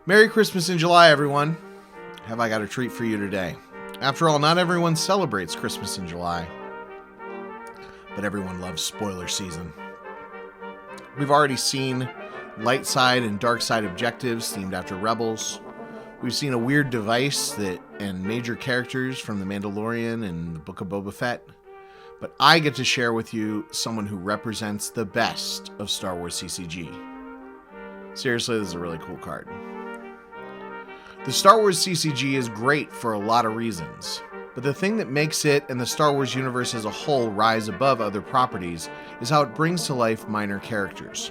Merry Christmas in July, everyone. Have I got a treat for you today? After all, not everyone celebrates Christmas in July, but everyone loves spoiler season. We've already seen light side and dark side objectives themed after Rebels. We've seen a weird device and major characters from The Mandalorian and the Book of Boba Fett. But I get to share with you someone who represents the best of Star Wars CCG. Seriously, this is a really cool card. The Star Wars CCG is great for a lot of reasons, but the thing that makes it and the Star Wars universe as a whole rise above other properties is how it brings to life minor characters.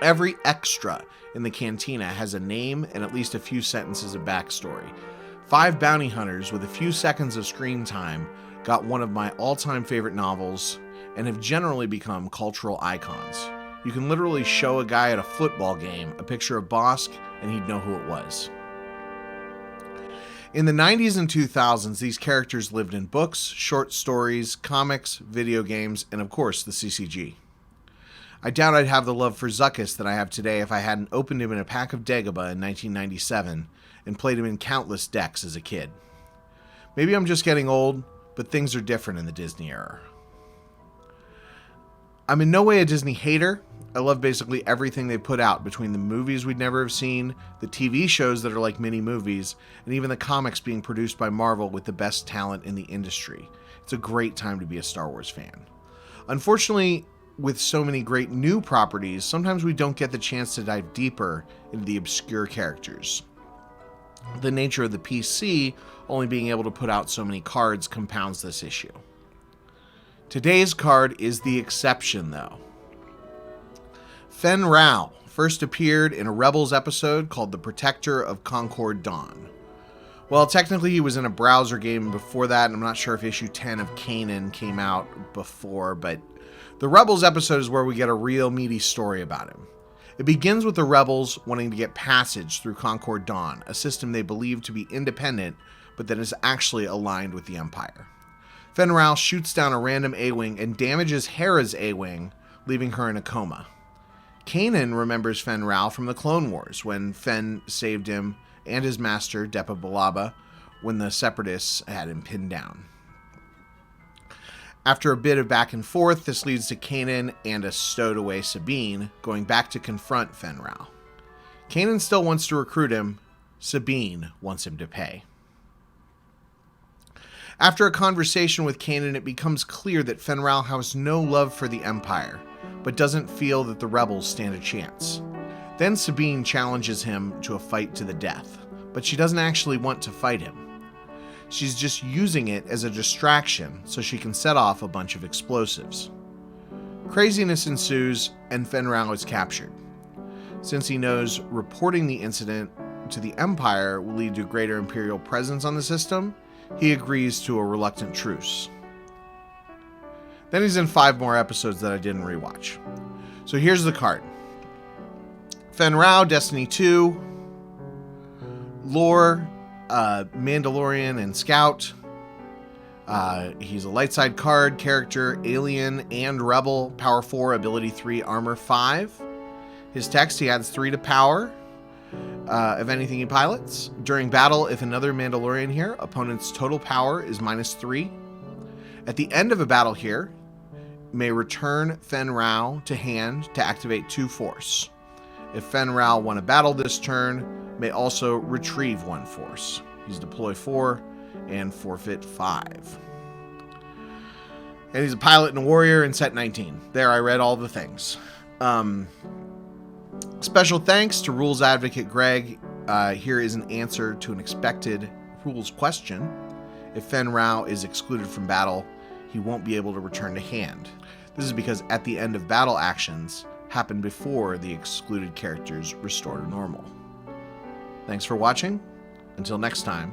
Every extra in the cantina has a name and at least a few sentences of backstory. 5 bounty hunters with a few seconds of screen time got one of my all-time favorite novels and have generally become cultural icons. You can literally show a guy at a football game a picture of Bosk and he'd know who it was. In the 90s and 2000s, these characters lived in books, short stories, comics, video games, and of course, the CCG. I doubt I'd have the love for Zuckuss that I have today if I hadn't opened him in a pack of Dagobah in 1997 and played him in countless decks as a kid. Maybe I'm just getting old, but things are different in the Disney era. I'm in no way a Disney hater. I love basically everything they put out, between the movies we'd never have seen, the TV shows that are like mini movies, and even the comics being produced by Marvel with the best talent in the industry. It's a great time to be a Star Wars fan. Unfortunately, with so many great new properties, sometimes we don't get the chance to dive deeper into the obscure characters. The nature of the PC only being able to put out so many cards compounds this issue. Today's card is the exception, though. Fenn Rau first appeared in a Rebels episode called The Protector of Concord Dawn. Well, technically he was in a browser game before that, and I'm not sure if issue 10 of Kanan came out before, but the Rebels episode is where we get a real meaty story about him. It begins with the Rebels wanting to get passage through Concord Dawn, a system they believe to be independent, but that is actually aligned with the Empire. Fenn Rau shoots down a random A-Wing and damages Hera's A-Wing, leaving her in a coma. Kanan remembers Fenn Rau from the Clone Wars, when Fenn saved him and his master, Depa Billaba, when the Separatists had him pinned down. After a bit of back and forth, this leads to Kanan and a stowed-away Sabine going back to confront Fenn Rau. Kanan still wants to recruit him. Sabine wants him to pay. After a conversation with Kanan, it becomes clear that Fenn Rau has no love for the Empire, but doesn't feel that the Rebels stand a chance. Then Sabine challenges him to a fight to the death, but she doesn't actually want to fight him. She's just using it as a distraction so she can set off a bunch of explosives. Craziness ensues, and Fenn Rau is captured. Since he knows reporting the incident to the Empire will lead to greater Imperial presence on the system, he agrees to a reluctant truce. Then he's in 5 more episodes that I didn't rewatch. So here's the card. Fenn Rau, Destiny 2, lore, Mandalorian and Scout. He's a light side card, character, alien and rebel, power 4, ability 3, armor 5. His text, he adds 3 to power of anything he pilots. During battle, if another Mandalorian here, opponent's total power is -3. At the end of a battle here, may return Fenn Rau to hand to activate 2 force. If Fenn Rau won a battle this turn, may also retrieve 1 force. He's deploy 4 and forfeit 5. And he's a pilot and a warrior in set 19. There, I read all the things. Special thanks to Rules Advocate Greg. Here is an answer to an expected rules question. If Fenn Rau is excluded from battle, he won't be able to return to hand. This is because at the end of battle actions happen before the excluded characters restore to normal. Thanks for watching. Until next time,